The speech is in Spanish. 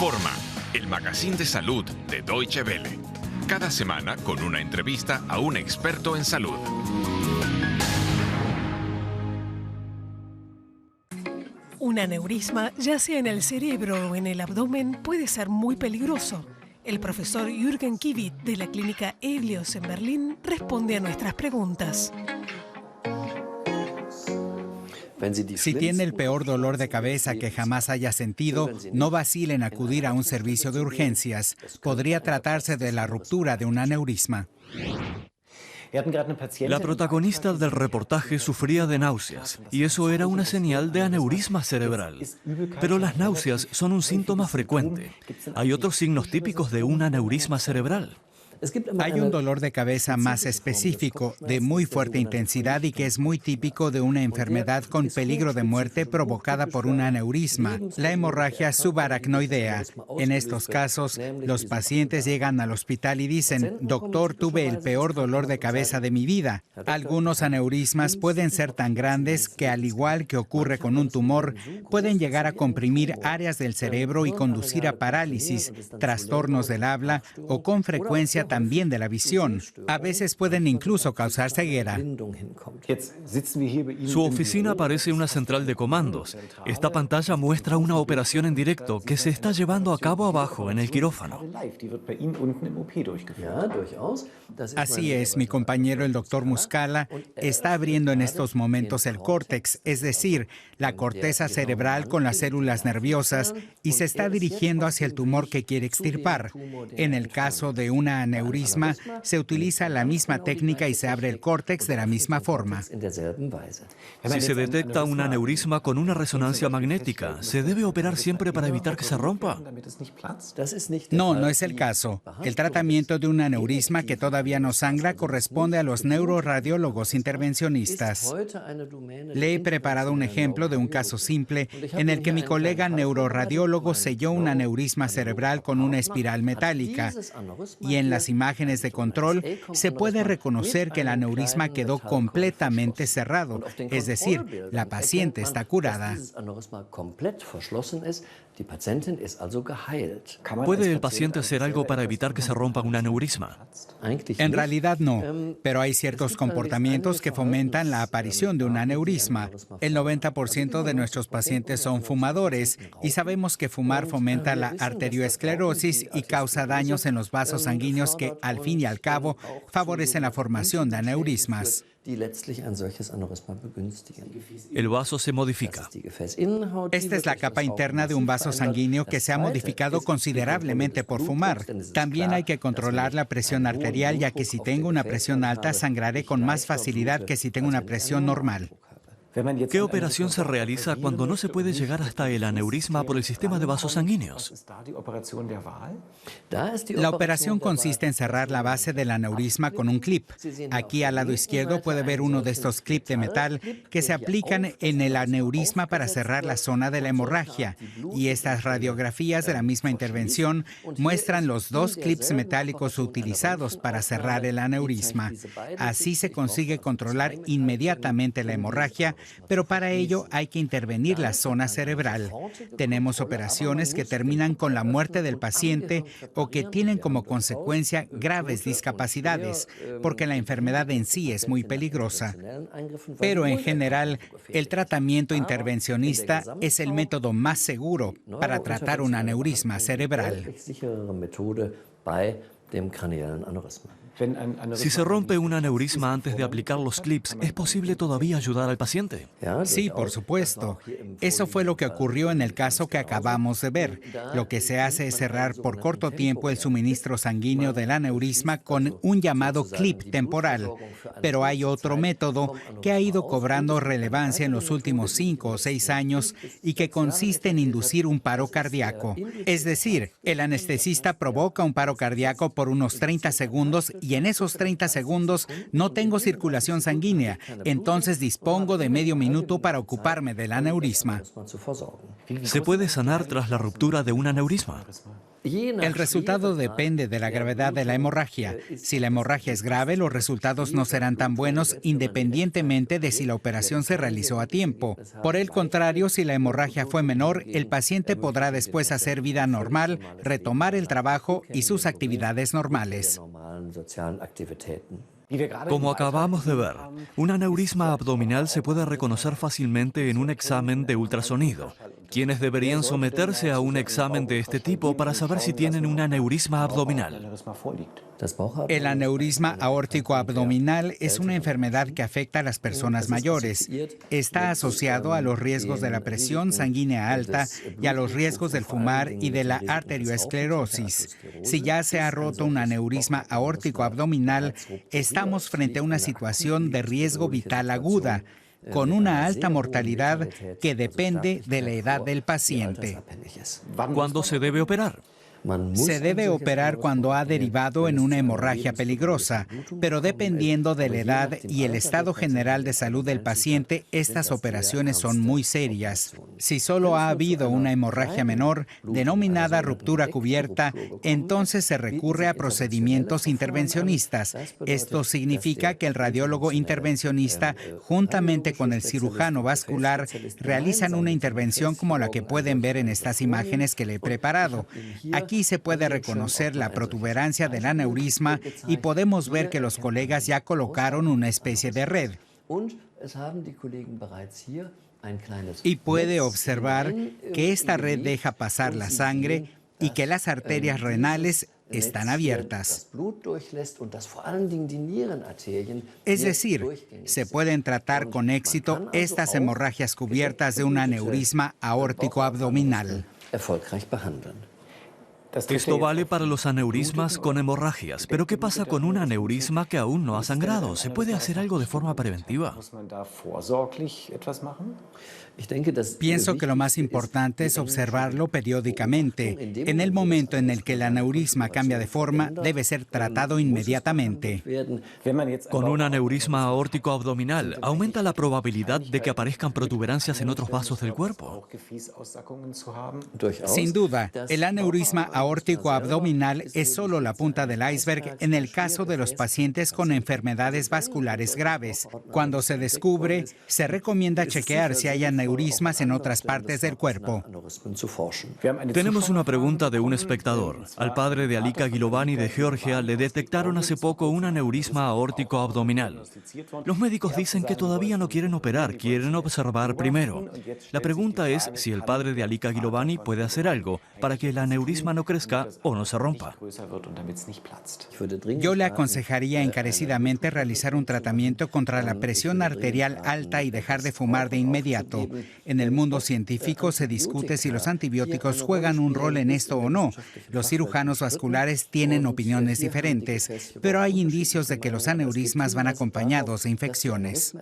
Informa, el magazine de salud de Deutsche Welle. Cada semana con una entrevista a un experto en salud. Un aneurisma, ya sea en el cerebro o en el abdomen, puede ser muy peligroso. El profesor Jürgen Kivit de la clínica Helios en Berlín responde a nuestras preguntas. Si tiene el peor dolor de cabeza que jamás haya sentido, no vacile en acudir a un servicio de urgencias. Podría tratarse de la ruptura de un aneurisma. La protagonista del reportaje sufría de náuseas y eso era una señal de aneurisma cerebral. Pero las náuseas son un síntoma frecuente. Hay otros signos típicos de un aneurisma cerebral. Hay un dolor de cabeza más específico, de muy fuerte intensidad y que es muy típico de una enfermedad con peligro de muerte provocada por un aneurisma, la hemorragia subaracnoidea. En estos casos, los pacientes llegan al hospital y dicen: doctor, tuve el peor dolor de cabeza de mi vida. Algunos aneurismas pueden ser tan grandes que, al igual que ocurre con un tumor, pueden llegar a comprimir áreas del cerebro y conducir a parálisis, trastornos del habla o con frecuencia también de la visión. A veces pueden incluso causar ceguera. Su oficina parece una central de comandos. Esta pantalla muestra una operación en directo que se está llevando a cabo abajo en el quirófano. Así es, mi compañero el doctor Muscala está abriendo en estos momentos el córtex, es decir, la corteza cerebral con las células nerviosas, y se está dirigiendo hacia el tumor que quiere extirpar. En el caso de una aneurisma, se utiliza la misma técnica y se abre el córtex de la misma forma. Si se detecta un aneurisma con una resonancia magnética, ¿se debe operar siempre para evitar que se rompa? No, no es el caso. El tratamiento de un aneurisma que todavía no sangra corresponde a los neuroradiólogos intervencionistas. Le he preparado un ejemplo de un caso simple en el que mi colega neuroradiólogo selló un aneurisma cerebral con una espiral metálica, y en las imágenes de control se puede reconocer que el aneurisma quedó completamente cerrado, es decir, la paciente está curada. ¿Puede el paciente hacer algo para evitar que se rompa un aneurisma? En realidad no, pero hay ciertos comportamientos que fomentan la aparición de un aneurisma. El 90% de nuestros pacientes son fumadores y sabemos que fumar fomenta la arterioesclerosis y causa daños en los vasos sanguíneos que, al fin y al cabo, favorecen la formación de aneurismas. El vaso se modifica. Esta es la capa interna de un vaso sanguíneo que se ha modificado considerablemente por fumar. También hay que controlar la presión arterial, ya que si tengo una presión alta, sangraré con más facilidad que si tengo una presión normal. ¿Qué operación se realiza cuando no se puede llegar hasta el aneurisma por el sistema de vasos sanguíneos? La operación consiste en cerrar la base del aneurisma con un clip. Aquí al lado izquierdo puede ver uno de estos clips de metal que se aplican en el aneurisma para cerrar la zona de la hemorragia. Y estas radiografías de la misma intervención muestran los dos clips metálicos utilizados para cerrar el aneurisma. Así se consigue controlar inmediatamente la hemorragia, pero para ello hay que intervenir la zona cerebral. Tenemos operaciones que terminan con la muerte del paciente o que tienen como consecuencia graves discapacidades, porque la enfermedad en sí es muy peligrosa. Pero en general, el tratamiento intervencionista es el método más seguro para tratar un aneurisma cerebral. Si se rompe un aneurisma antes de aplicar los clips, ¿es posible todavía ayudar al paciente? Sí, por supuesto. Eso fue lo que ocurrió en el caso que acabamos de ver. Lo que se hace es cerrar por corto tiempo el suministro sanguíneo del aneurisma con un llamado clip temporal. Pero hay otro método que ha ido cobrando relevancia en los últimos 5 o 6 años y que consiste en inducir un paro cardíaco. Es decir, el anestesista provoca un paro cardíaco por unos 30 segundos y en esos 30 segundos no tengo circulación sanguínea, entonces dispongo de medio minuto para ocuparme del aneurisma. ¿Se puede sanar tras la ruptura de un aneurisma? El resultado depende de la gravedad de la hemorragia. Si la hemorragia es grave, los resultados no serán tan buenos independientemente de si la operación se realizó a tiempo. Por el contrario, si la hemorragia fue menor, el paciente podrá después hacer vida normal, retomar el trabajo y sus actividades normales. Como acabamos de ver, un aneurisma abdominal se puede reconocer fácilmente en un examen de ultrasonido. ¿Quiénes deberían someterse a un examen de este tipo para saber si tienen un aneurisma abdominal? El aneurisma aórtico abdominal es una enfermedad que afecta a las personas mayores. Está asociado a los riesgos de la presión sanguínea alta y a los riesgos del fumar y de la arterioesclerosis. Si ya se ha roto un aneurisma aórtico abdominal, estamos frente a una situación de riesgo vital aguda, con una alta mortalidad que depende de la edad del paciente. ¿Cuándo se debe operar? Se debe operar cuando ha derivado en una hemorragia peligrosa, pero dependiendo de la edad y el estado general de salud del paciente, estas operaciones son muy serias. Si solo ha habido una hemorragia menor, denominada ruptura cubierta, entonces se recurre a procedimientos intervencionistas. Esto significa que el radiólogo intervencionista, juntamente con el cirujano vascular, realizan una intervención como la que pueden ver en estas imágenes que le he preparado. Aquí se puede reconocer la protuberancia del aneurisma y podemos ver que los colegas ya colocaron una especie de red. Y puede observar que esta red deja pasar la sangre y que las arterias renales están abiertas. Es decir, se pueden tratar con éxito estas hemorragias cubiertas de un aneurisma aórtico abdominal. Esto vale para los aneurismas con hemorragias, pero ¿qué pasa con un aneurisma que aún no ha sangrado? ¿Se puede hacer algo de forma preventiva? Pienso que lo más importante es observarlo periódicamente. En el momento en el que el aneurisma cambia de forma, debe ser tratado inmediatamente. Con un aneurisma aórtico abdominal, ¿aumenta la probabilidad de que aparezcan protuberancias en otros vasos del cuerpo? Sin duda, el aneurisma aórtico abdominal es solo la punta del iceberg en el caso de los pacientes con enfermedades vasculares graves. Cuando se descubre, se recomienda chequear si hay aneurismas en otras partes del cuerpo. Tenemos una pregunta de un espectador. Al padre de Alika Gilovani de Georgia le detectaron hace poco un aneurisma aórtico abdominal. Los médicos dicen que todavía no quieren operar, quieren observar primero. La pregunta es si el padre de Alika Gilovani puede hacer algo para que el aneurisma no crezca o no se rompa. Yo le aconsejaría encarecidamente realizar un tratamiento contra la presión arterial alta y dejar de fumar de inmediato. En el mundo científico se discute si los antibióticos juegan un rol en esto o no. Los cirujanos vasculares tienen opiniones diferentes, pero hay indicios de que los aneurismas van acompañados de infecciones.